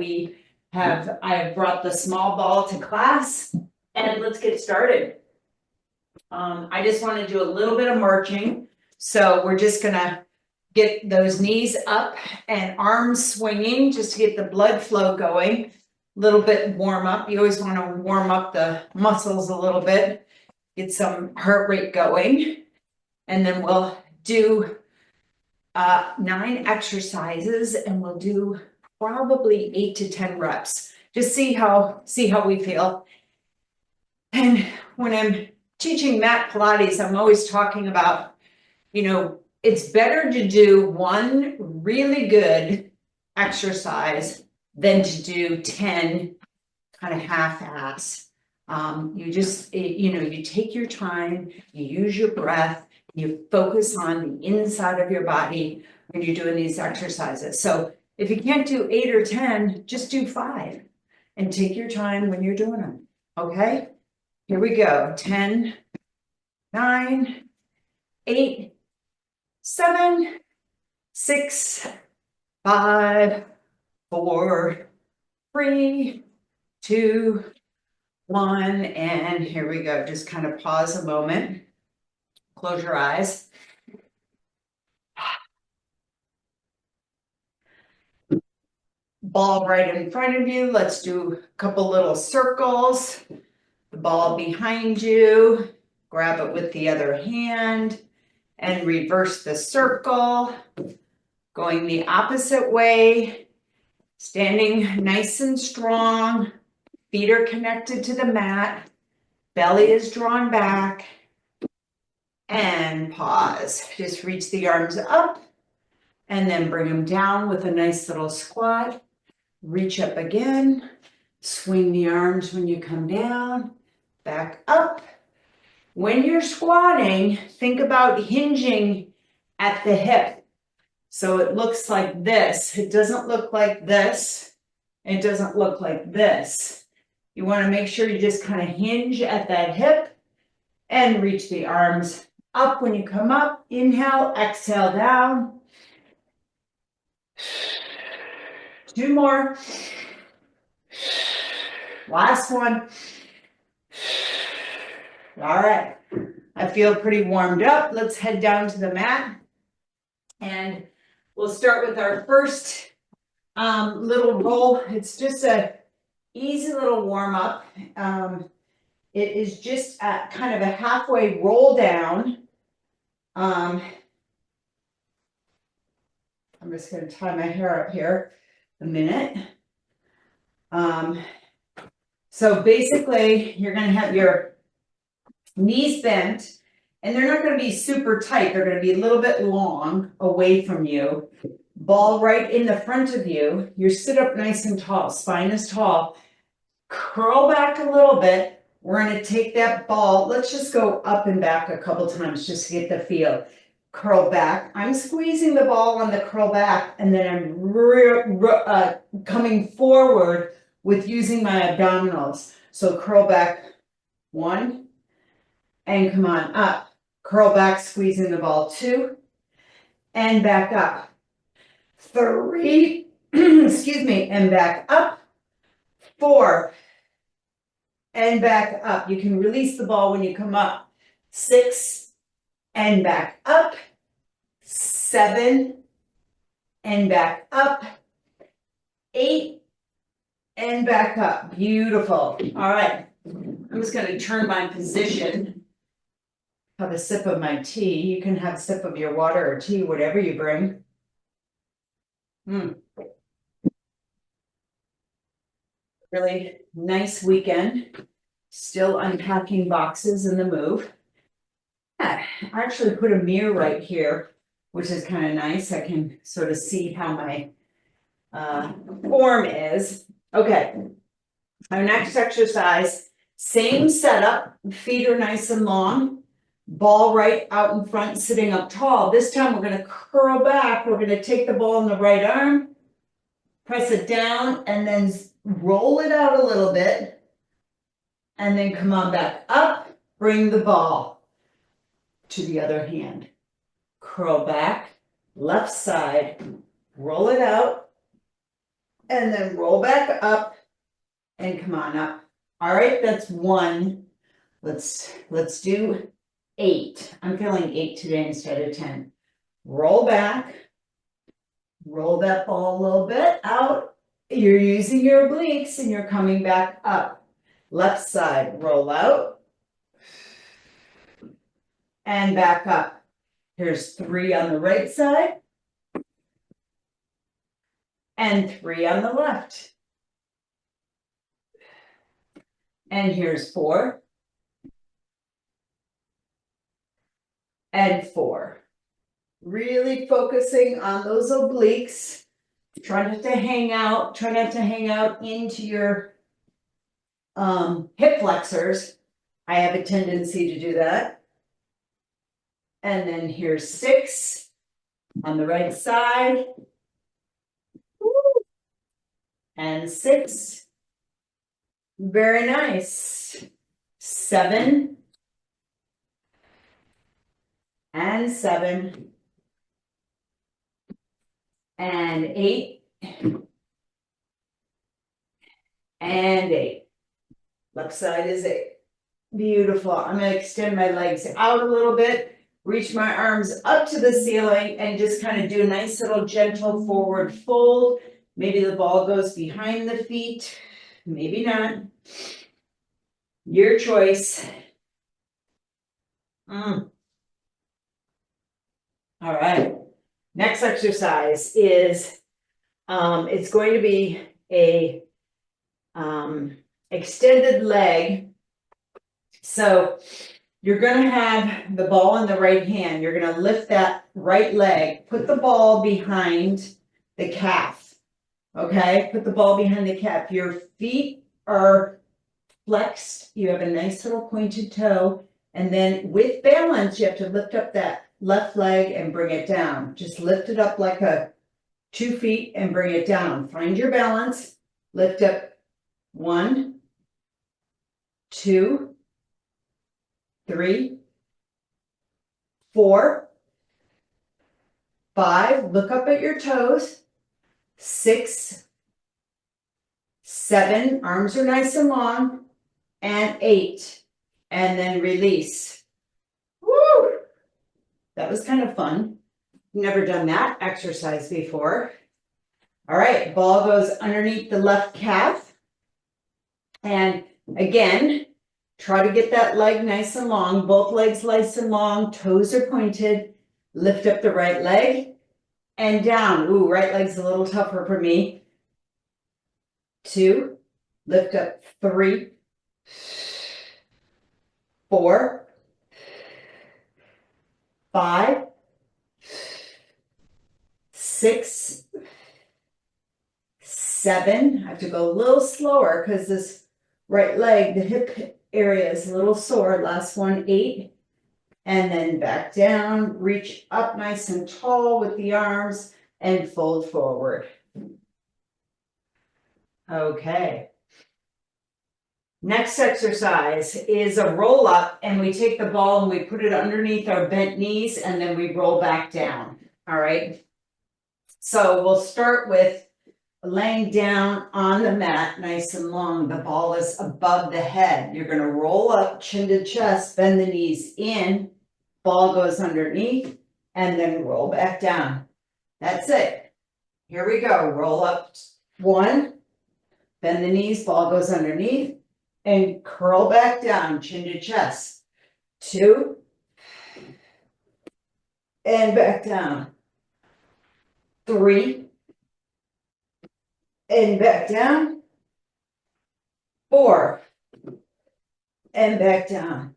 I have brought the small ball to class, and let's get started. I just want to do a little bit of marching. So we're just gonna get those knees up and arms swinging just to get the blood flow going. A little bit warm up. You always want to warm up the muscles a little bit, get some heart rate going. And then we'll do 9 exercises, and we'll do probably 8 to 10 reps. Just see how we feel. And when I'm teaching mat Pilates, I'm always talking about, it's better to do one really good exercise than to do 10 kind of half-ass. You take your time, you use your breath, you focus on the inside of your body when you're doing these exercises. So if you can't do 8 or 10, just do 5 and take your time when you're doing them. Okay, here we go. 10, 9, 8, 7, 6, 5, 4, 3, 2, 1, and here we go. Just kind of pause a moment. Close your eyes. Ball right in front of you. Let's do a couple little circles. The ball behind you. Grab it with the other hand and reverse the circle. Going the opposite way. Standing nice and strong. Feet are connected to the mat. Belly is drawn back. And pause. Just reach the arms up and then bring them down with a nice little squat. Reach up again. Swing the arms when you come down. Back up. When you're squatting, think about hinging at the hip. So it looks like this. It doesn't look like this. It doesn't look like this. You want to make sure you just kind of hinge at that hip and reach the arms up when you come up. Inhale, exhale down. 2 more. Last one. All right. I feel pretty warmed up. Let's head down to the mat. And we'll start with our first little roll. It's just a easy little warm up. It is just kind of a halfway roll down. I'm just going to tie my hair up here a minute. So basically, you're going to have your knees bent, and they're not going to be super tight. They're going to be a little bit long away from you. Ball right in the front of you. You sit up nice and tall. Spine is tall. Curl back a little bit. We're going to take that ball. Let's just go up and back a couple times just to get the feel. Curl back. I'm squeezing the ball on the curl back, and then I'm coming forward with using my abdominals. So curl back 1, and come on up. Curl back, squeezing the ball 2, and back up. 3, excuse me, and back up. 4, and back up. You can release the ball when you come up. 6, and back up. 7, and back up. 8, and back up. Beautiful. All right. I'm just going to turn my position. Have a sip of my tea. You can have a sip of your water or tea, whatever you bring. Really nice weekend. Still unpacking boxes in the move. I actually put a mirror right here, which is kind of nice. I can sort of see how my form is. Okay, our next exercise, same setup. Feet are nice and long. Ball right out in front, sitting up tall. This time we're going to curl back. We're going to take the ball in the right arm, press it down, and then roll it out a little bit. And then come on back up. Bring the ball to the other hand. Curl back, left side, roll it out, and then roll back up and come on up. All right, that's 1. Let's do 8. I'm feeling 8 today instead of 10. Roll back, roll that ball a little bit out. You're using your obliques and you're coming back up. Left side, roll out and back up. Here's 3 on the right side and 3 on the left. And here's 4 and 4. Really focusing on those obliques. Try not to hang out. Try not to hang out into your hip flexors. I have a tendency to do that. And then here's 6 on the right side. And 6. Very nice. 7 and 7 and 8 and 8. Left side is 8. Beautiful. I'm going to extend my legs out a little bit, reach my arms up to the ceiling, and just kind of do a nice little gentle forward fold. Maybe the ball goes behind the feet, maybe not. Your choice. All right. Next exercise is, it's going to be a extended leg. So you're going to have the ball in the right hand. You're going to lift that right leg, put the ball behind the calf. Okay, put the ball behind the calf. Your feet are flexed. You have a nice little pointed toe. And then with balance, you have to lift up that left leg and bring it down. Just lift it up like 2 feet and bring it down. Find your balance. Lift up 1, 2, 3, 4, 5. Look up at your toes. 6, 7. Arms are nice and long. And 8. And then release. Woo! That was kind of fun. Never done that exercise before. All right, ball goes underneath the left calf. And again, try to get that leg nice and long. Both legs nice and long. Toes are pointed. Lift up the right leg and down. Ooh, right leg's a little tougher for me. 2. Lift up 3. 4. 5. 6. 7. I have to go a little slower because this right leg, the hip area is a little sore. Last one, 8. And then back down, reach up nice and tall with the arms and fold forward. Okay. Next exercise is a roll up, and we take the ball and we put it underneath our bent knees and then we roll back down. All right. So we'll start with laying down on the mat nice and long. The ball is above the head. You're going to roll up, chin to chest, bend the knees in, ball goes underneath, and then roll back down. That's it. Here we go. Roll up 1, bend the knees, ball goes underneath, and curl back down, chin to chest. 2, and back down. 3, and back down. 4, and back down.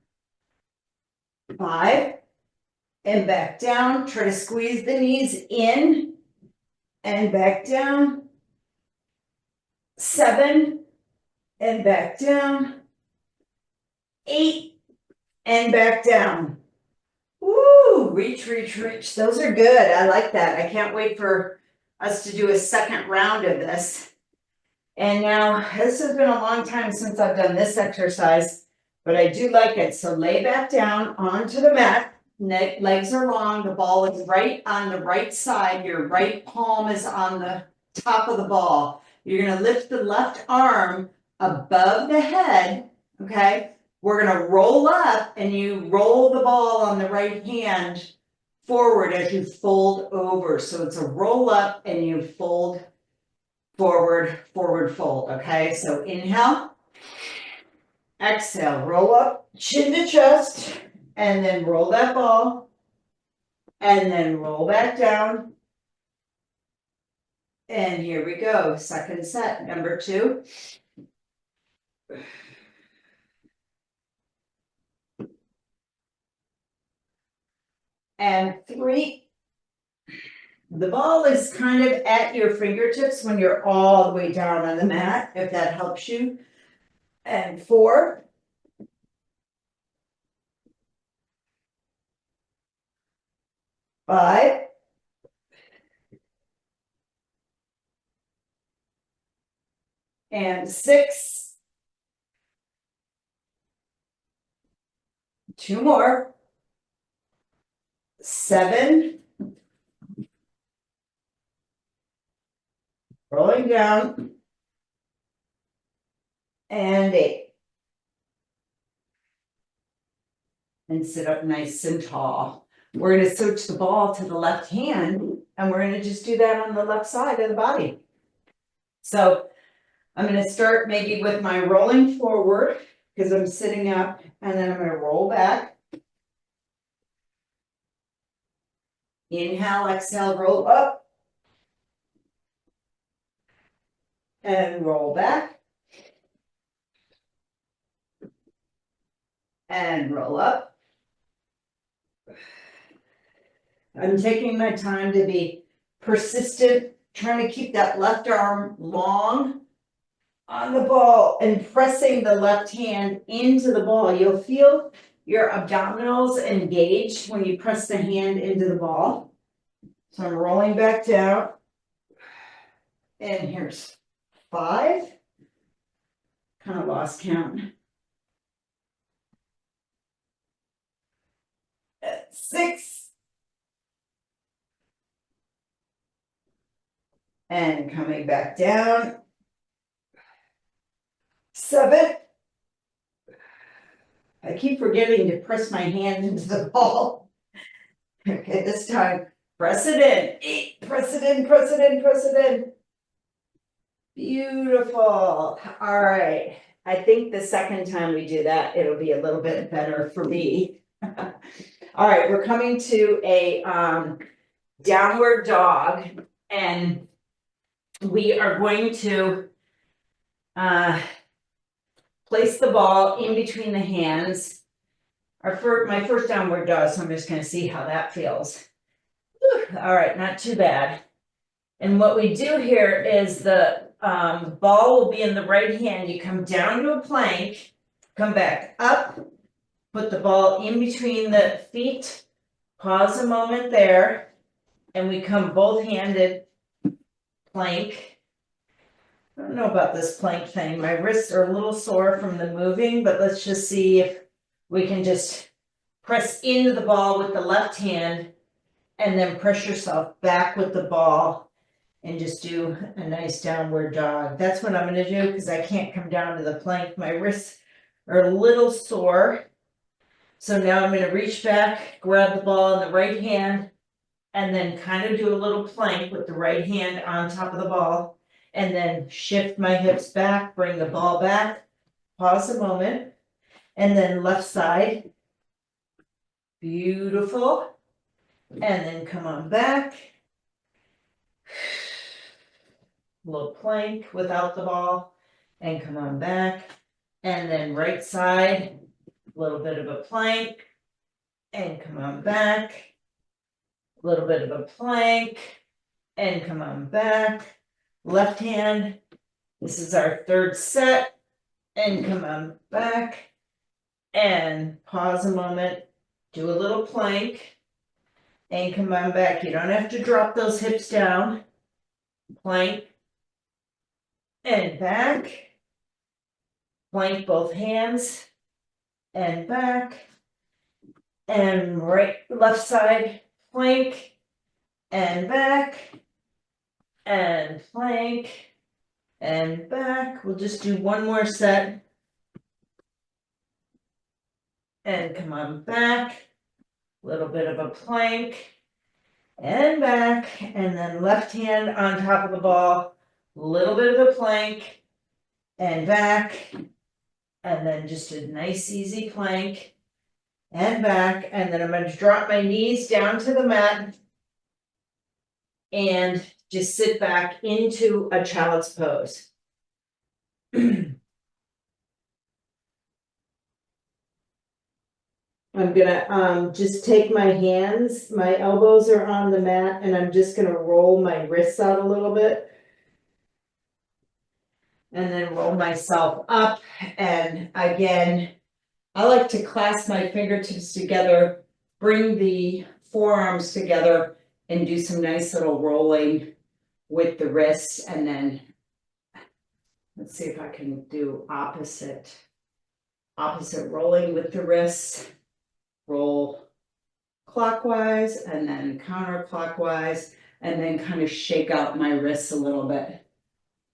5, and back down. Try to squeeze the knees in and back down. 7, and back down. 8, and back down. Woo! Reach, reach, reach. Those are good. I like that. I can't wait for us to do a second round of this. And now, this has been a long time since I've done this exercise, but I do like it. So lay back down onto the mat. Legs are long. The ball is right on the right side. Your right palm is on the top of the ball. You're gonna lift the left arm above the head, okay? We're gonna roll up and you roll the ball on the right hand forward as you fold over. So it's a roll up and you fold forward, forward fold, okay? So inhale, exhale, roll up, chin to chest, and then roll that ball, and then roll back down. And here we go, second set, number 2. And 3. The ball is kind of at your fingertips when you're all the way down on the mat, if that helps you. And 4. 5. And 6. 2 more. 7. Rolling down. And 8. And sit up nice and tall. We're going to switch the ball to the left hand, and we're going to just do that on the left side of the body. So I'm going to start maybe with my rolling forward because I'm sitting up, and then I'm going to roll back. Inhale, exhale, roll up. And roll back. And roll up. I'm taking my time to be persistent, trying to keep that left arm long on the ball and pressing the left hand into the ball. You'll feel your abdominals engage when you press the hand into the ball. So I'm rolling back down. And here's 5. Kind of lost count. 6. And coming back down. 7. I keep forgetting to press my hand into the ball. Okay, this time, press it in. 8. Press it in, press it in, press it in. Beautiful. All right. I think the second time we do that, it'll be a little bit better for me. All right, we're coming to a downward dog, and we are going to place the ball in between the hands. My first downward dog, so I'm just going to see how that feels. All right, not too bad. And what we do here is the ball will be in the right hand. You come down to a plank, come back up, put the ball in between the feet, pause a moment there, and we come both-handed plank. I don't know about this plank thing. My wrists are a little sore from the moving, but let's just see if we can just press into the ball with the left hand and then press yourself back with the ball and just do a nice downward dog. That's what I'm going to do because I can't come down to the plank. My wrists are a little sore. So now I'm going to reach back, grab the ball in the right hand, and then kind of do a little plank with the right hand on top of the ball, and then shift my hips back, bring the ball back, pause a moment, and then left side. Beautiful. And then come on back. Little plank without the ball, and come on back. And then right side, a little bit of a plank, and come on back. A little bit of a plank, and come on back. Left hand, this is our third set, and come on back. And pause a moment, do a little plank, and come on back. You don't have to drop those hips down. Plank, and back. Plank both hands, and back. And right, left side, plank, and back. And plank, and back. We'll just do one more set. And come on back. A little bit of a plank. And back, and then left hand on top of the ball, little bit of a plank, and back, and then just a nice easy plank, and back, and then I'm going to drop my knees down to the mat, and just sit back into a child's pose. I'm gonna just take my hands, my elbows are on the mat, and I'm just gonna roll my wrists out a little bit. And then roll myself up, and again, I like to clasp my fingertips together, bring the forearms together, and do some nice little rolling with the wrists, and then let's see if I can do opposite rolling with the wrists. Roll clockwise and then counterclockwise, and then kind of shake out my wrists a little bit.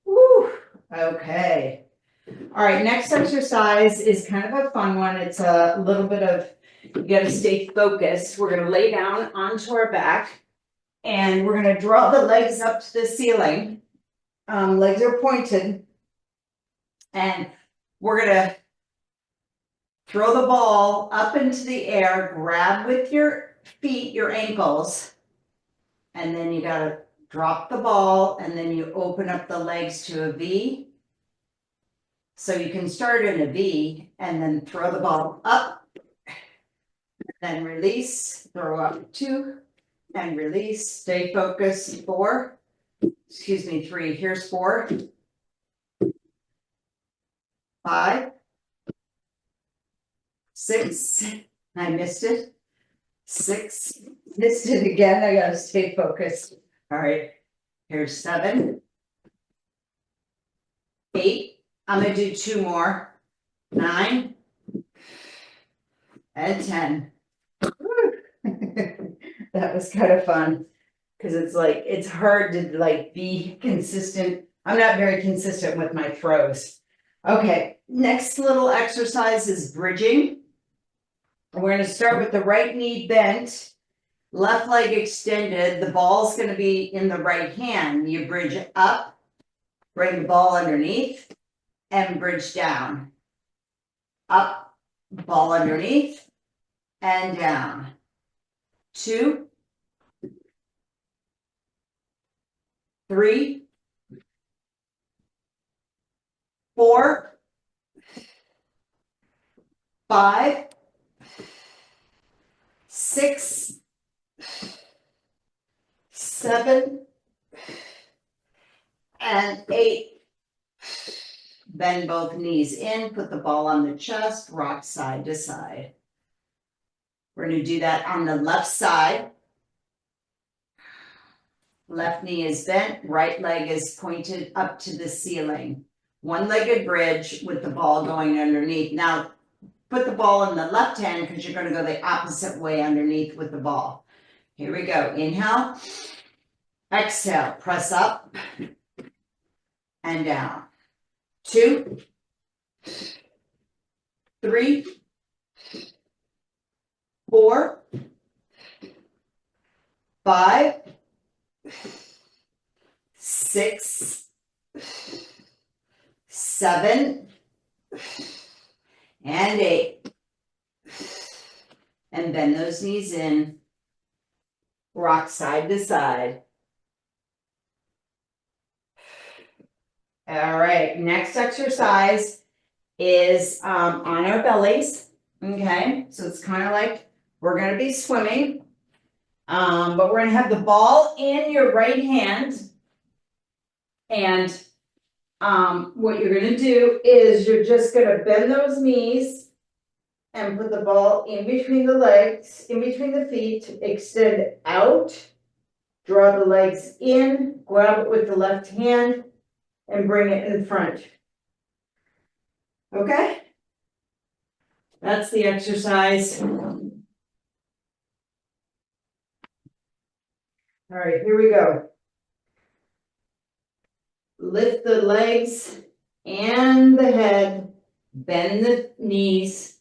Woo! Okay. All right, next exercise is kind of a fun one. It's a little bit of, you gotta stay focused. We're gonna lay down onto our back, and we're gonna draw the legs up to the ceiling. Legs are pointed, and we're gonna throw the ball up into the air, grab with your feet, your ankles, and then you gotta drop the ball, and then you open up the legs to a V. So you can start in a V and then throw the ball up, then release, throw up 2, and release, stay focused, 4, 3, here's 4, 5, 6, I missed it, 6, missed it again, I gotta stay focused. All right, here's 7, 8, I'm gonna do 2 more, 9, and 10. That was kind of fun, because it's like, it's hard to like be consistent. I'm not very consistent with my throws. Okay, next little exercise is bridging. We're going to start with the right knee bent, left leg extended. The ball's going to be in the right hand. You bridge up, bring the ball underneath, and bridge down. Up, ball underneath, and down. 2, 3, 4, 5, 6, 7, and 8. Bend both knees in, put the ball on the chest, rock side to side. We're going to do that on the left side. Left knee is bent, right leg is pointed up to the ceiling. One-legged bridge with the ball going underneath. Now, put the ball in the left hand because you're going to go the opposite way underneath with the ball. Here we go. Inhale. Exhale. Press up and down. 2, 3, 4, 5, 6, 7, and 8. And bend those knees in. Rock side to side. All right, next exercise is on our bellies. Okay, so it's kind of like we're going to be swimming, but we're going to have the ball in your right hand. And what you're going to do is you're just going to bend those knees and put the ball in between the legs, in between the feet, extend out, draw the legs in, grab it with the left hand, and bring it in front. Okay? That's the exercise. All right, here we go. lift the legs and the head, bend the knees,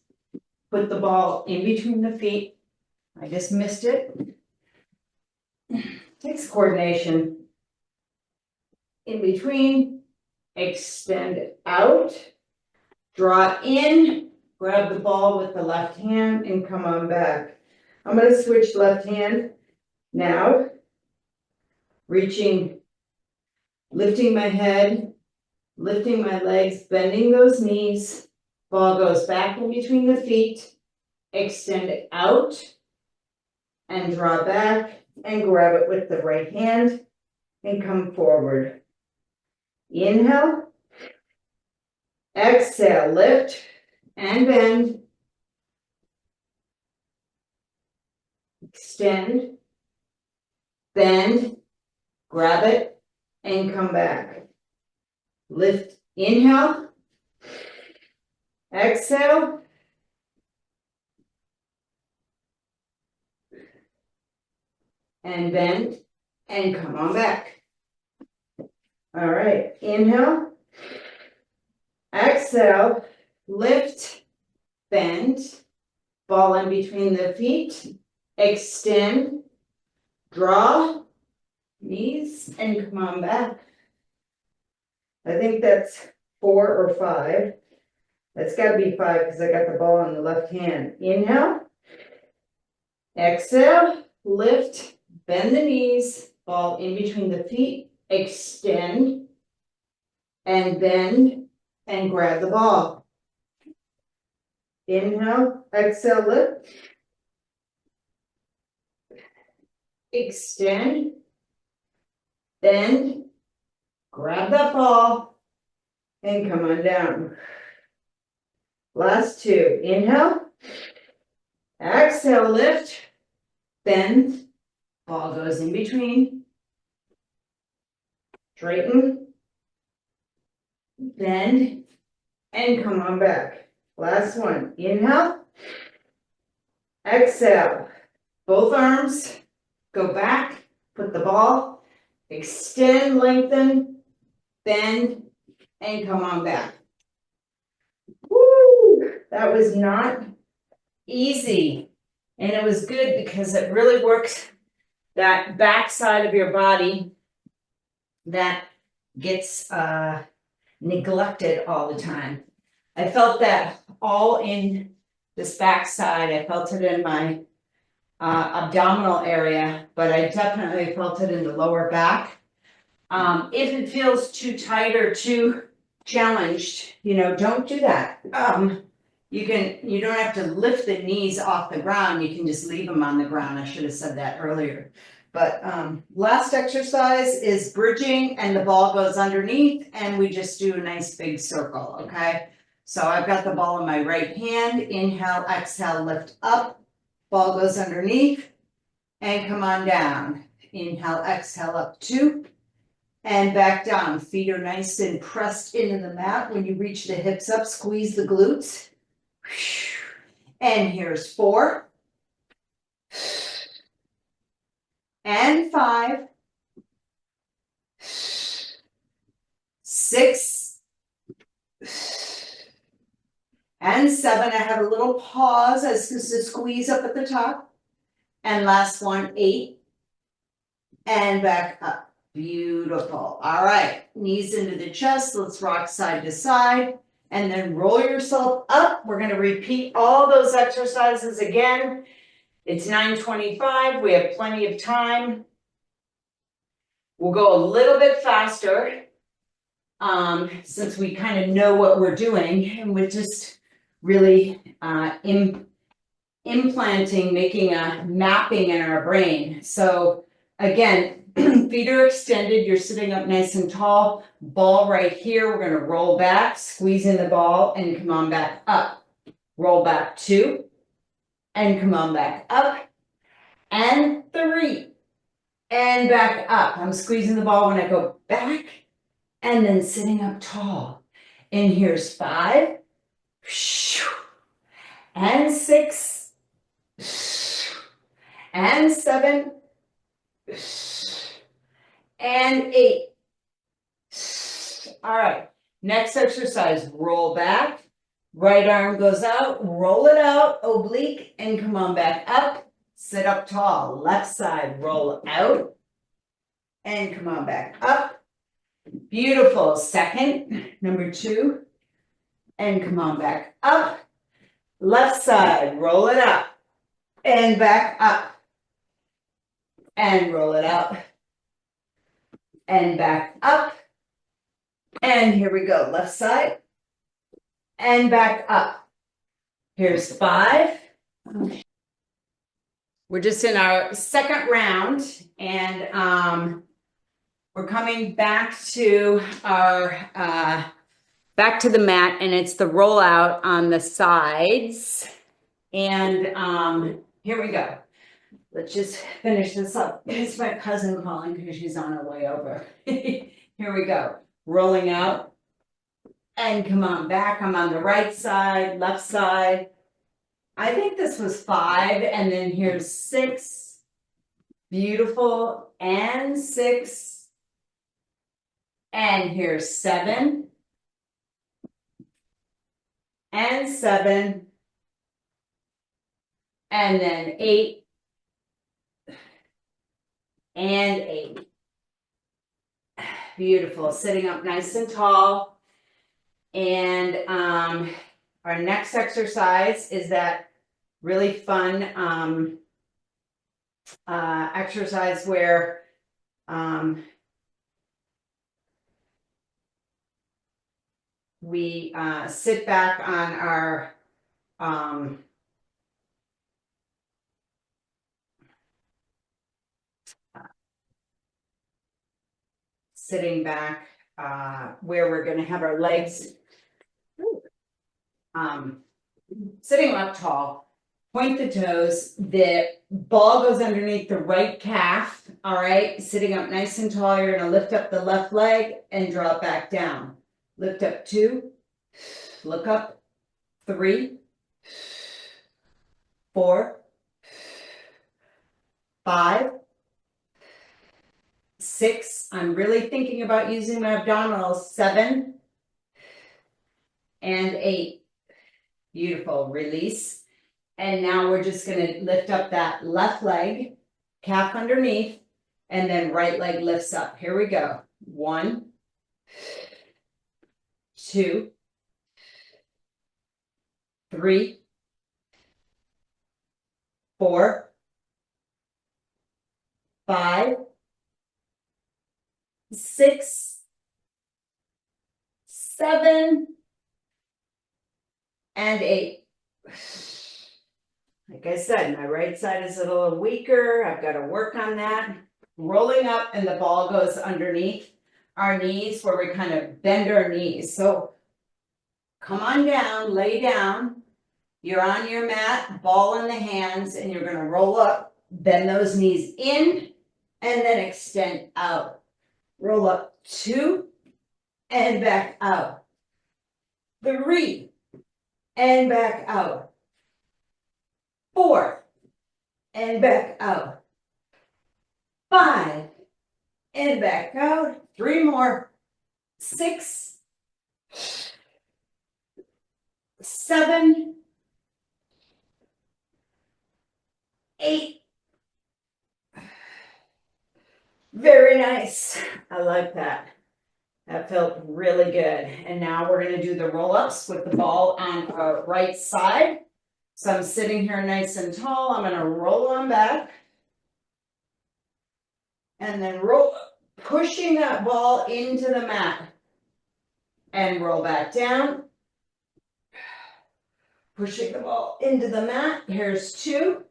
put the ball in between the feet. I just missed it. Takes coordination. In between, extend out, draw in, grab the ball with the left hand and come on back. I'm going to switch left hand now, reaching, lifting my head, lifting my legs, bending those knees. Ball goes back in between the feet, extend out and draw back and grab it with the right hand and come forward. Inhale, exhale, lift and bend, extend, bend, grab it and come back. Lift, inhale, exhale, and bend and come on back. All right, inhale, exhale, lift, bend, ball in between the feet, extend, draw, knees, and come on back. I think that's 4 or 5. That's got to be 5 because I got the ball in the left hand. Inhale, exhale, lift, bend the knees, ball in between the feet, extend, and bend, and grab the ball. Inhale, exhale, lift, extend, bend, grab that ball, and come on down. Last 2. Inhale, exhale, lift, bend, ball goes in between, straighten, bend, and come on back. Last one. Inhale, exhale, both arms go back, put the ball, extend, lengthen, bend, and come on back. Woo! That was not easy. And it was good because it really works that back side of your body that gets neglected all the time. I felt that all in this back side. I felt it in my abdominal area, but I definitely felt it in the lower back. If it feels too tight or too challenged, don't do that. You don't have to lift the knees off the ground. You can just leave them on the ground. I should have said that earlier. But last exercise is bridging, and the ball goes underneath, and we just do a nice big circle, okay? So I've got the ball in my right hand. Inhale, exhale, lift up. Ball goes underneath, and come on down. Inhale, exhale, up 2, and back down. Feet are nice and pressed into the mat. When you reach the hips up, squeeze the glutes. And here's 4. And 5, 6, and 7. I have a little pause as to squeeze up at the top. And last one, 8, and back up. Beautiful. All right, knees into the chest. Let's rock side to side, and then roll yourself up. We're going to repeat all those exercises again. It's 9:25. We have plenty of time. We'll go a little bit faster since we kind of know what we're doing, and we're just really implanting, making a mapping in our brain. So again, feet are extended. You're sitting up nice and tall. Ball right here. We're going to roll back, squeeze in the ball, and come on back up. Roll back 2. And come on back up, and 3, and back up. I'm squeezing the ball when I go back, and then sitting up tall. And here's 5, and 6, and 7, and 8, All right, next exercise, roll back. Right arm goes out, roll it out, oblique, and come on back up. Sit up tall. Left side, roll out. And come on back up. Beautiful. Second, number 2. And come on back up. Left side, roll it up. And back up. And roll it out. And back up. And here we go. Left side. And back up. Here's 5. We're just in our second round, and we're coming back to our back to the mat, and it's the rollout on the sides. And here we go. Let's just finish this up. It's my cousin calling because she's on her way over. Here we go. Rolling out. And come on back. I'm on the right side, left side. I think this was 5, and then here's 6. Beautiful. And 6. And here's 7. And 7. And then 8. And 8. Beautiful. Sitting up nice and tall. And our next exercise is that really fun exercise where we sit back on our sitting back where we're going to have our legs sitting up tall, point the toes, the ball goes underneath the right calf, all right, sitting up nice and tall. You're going to lift up the left leg and draw it back down. Lift up 2, look up 3, 4, 5, 6. I'm really thinking about using my abdominals. 7 and 8. Beautiful. Release. And now we're just going to lift up that left leg, calf underneath, and then right leg lifts up. Here we go. 1, 2, 3, 4, 5, 6, 7, and 8. Like I said, my right side is a little weaker. I've got to work on that. Rolling up, and the ball goes underneath our knees where we kind of bend our knees. So come on down, lay down. You're on your mat, ball in the hands, and you're going to roll up, bend those knees in, and then extend out. Roll up 2, and back out. 3, and back out. 4, and back out. 5, and back out. 3 more. 6, 7, 8. Very nice. I like that. That felt really good. And now we're going to do the roll-ups with the ball on our right side. So I'm sitting here nice and tall. I'm going to roll on back. And then roll up, pushing that ball into the mat. And roll back down. Pushing the ball into the mat. Here's 2.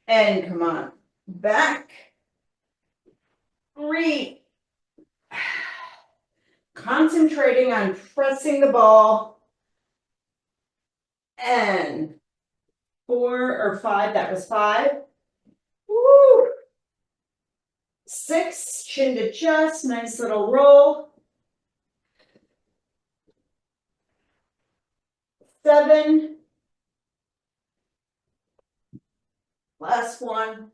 And come on. Back. 3. Concentrating on pressing the ball. And 4 or 5, that was 5. Woo! 6, chin to chest, nice little roll. 7. Last one.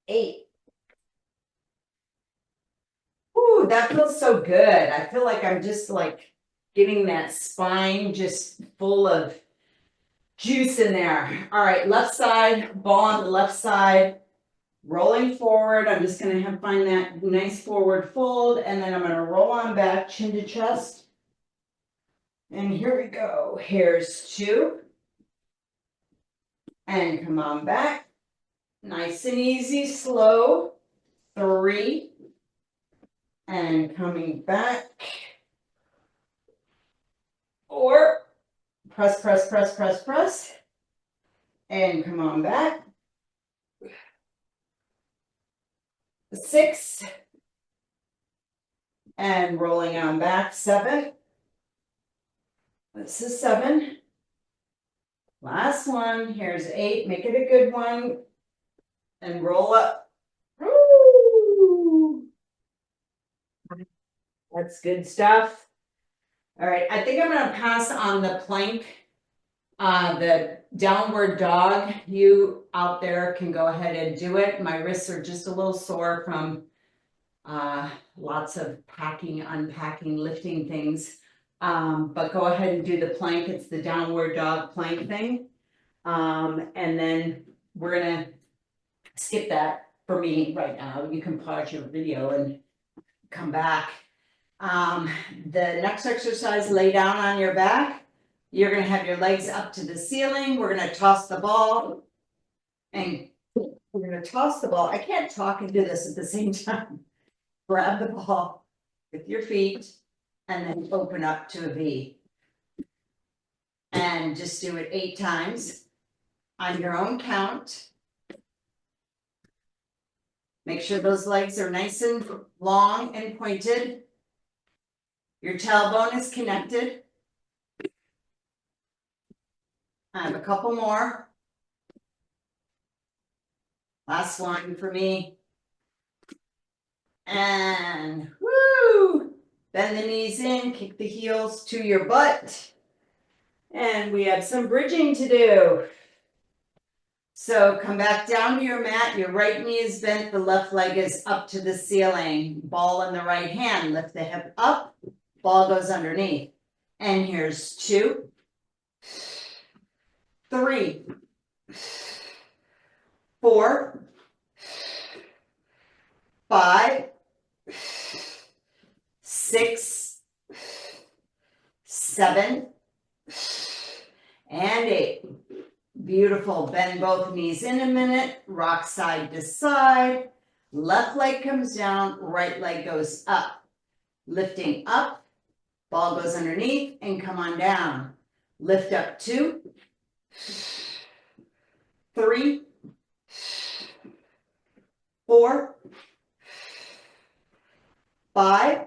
8. Woo, Woo, that feels so good. I feel like I'm just like getting that spine just full of juice in there. All right, left side, ball on the left side, rolling forward. I'm just gonna find that nice forward fold, and then I'm gonna roll on back, chin to chest. And here we go. Here's 2. And come on back. Nice and easy, slow. 3. And coming back. 4. Press, press, press, press, press. And come on back. 6. And rolling on back. 7. This is 7. Last one. Here's 8. Make it a good one. And roll up. Woo! That's good stuff. All right, I think I'm going to pass on the plank, the downward dog. You out there can go ahead and do it. My wrists are just a little sore from lots of packing, unpacking, lifting things. But go ahead and do the plank. It's the downward dog plank thing. And then we're going to skip that for me right now. You can pause your video and come back. The next exercise, lay down on your back. You're going to have your legs up to the ceiling. We're going to toss the ball. And we're going to toss the ball. I can't talk and do this at the same time. Grab the ball with your feet and then open up to a V. And just do it 8 times on your own count. Make sure those legs are nice and long and pointed. Your tailbone is connected. I have a couple more. Last one for me. And woo! Bend the knees in, kick the heels to your butt. And we have some bridging to do. So come back down to your mat. Your right knee is bent. The left leg is up to the ceiling. Ball in the right hand. Lift the hip up. Ball goes underneath. And here's 2, 3, 4, 5, 6, 7, and 8. Beautiful. Bend both knees in a minute. Rock side to side. Left leg comes down. Right leg goes up. Lifting up. Ball goes underneath and come on down. Lift up 2, 3, 4, 5,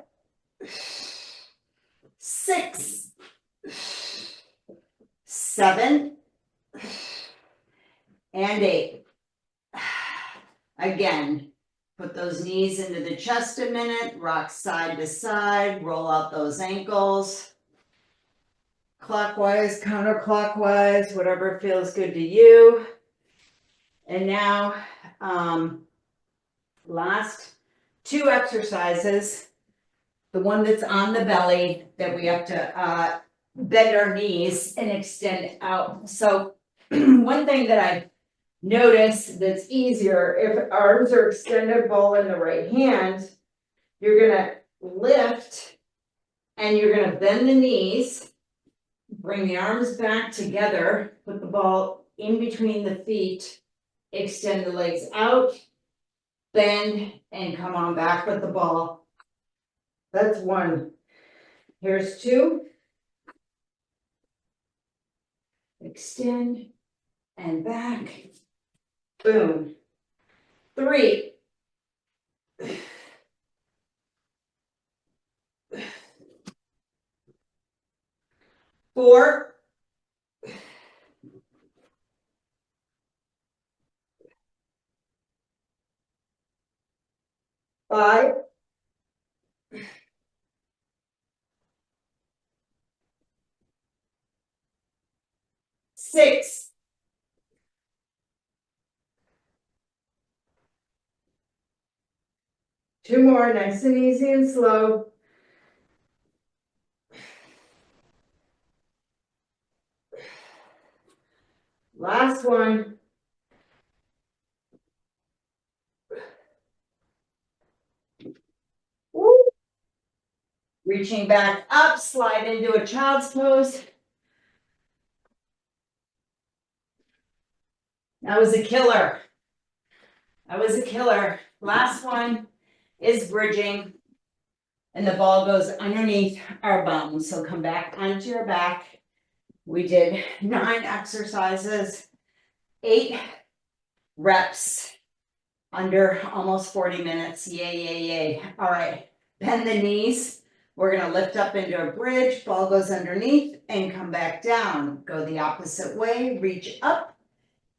6, 7, and 8. Again, put those knees into the chest a minute, rock side to side, roll out those ankles. Clockwise, counterclockwise, whatever feels good to you. And now, last 2 exercises. The one that's on the belly that we have to bend our knees and extend out. So one thing that I noticed that's easier, if arms are extended, ball in the right hand, you're gonna lift and you're gonna bend the knees, bring the arms back together, put the ball in between the feet, extend the legs out, bend, and come on back with the ball. That's 1. Here's 2. Extend and back. Boom. 3. 4. 5. 6. 2 more, nice and easy and slow. Last one. Woo. Reaching back up, slide into a child's pose. That was a killer. That was a killer. Last one is bridging. And the ball goes underneath our bum. So come back onto your back. We did 9 exercises, 8 reps under almost 40 minutes. Yay, yay, yay. All right, bend the knees. We're gonna lift up into a bridge, ball goes underneath and come back down. Go the opposite way, reach up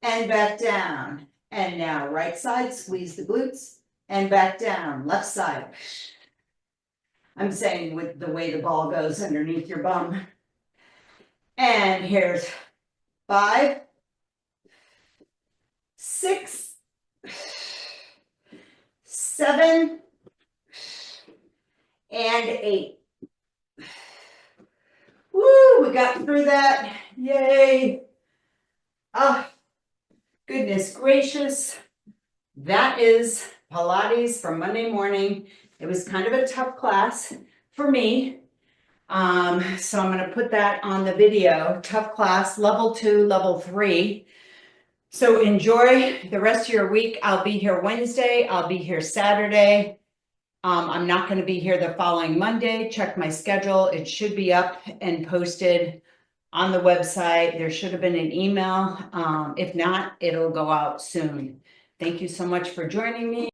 and back down. And now right side, squeeze the glutes and back down. Left side. I'm saying with the way the ball goes underneath your bum. And here's 5, 6, 7, and 8. Woo, we got through that. Yay. Oh, goodness gracious. That is Pilates for Monday morning. It was kind of a tough class for me. So I'm going to put that on the video. Tough class, level 2, level 3. So enjoy the rest of your week. I'll be here Wednesday. I'll be here Saturday. I'm not going to be here the following Monday. Check my schedule. It should be up and posted on the website. There should have been an email. If not, it'll go out soon. Thank you so much for joining me.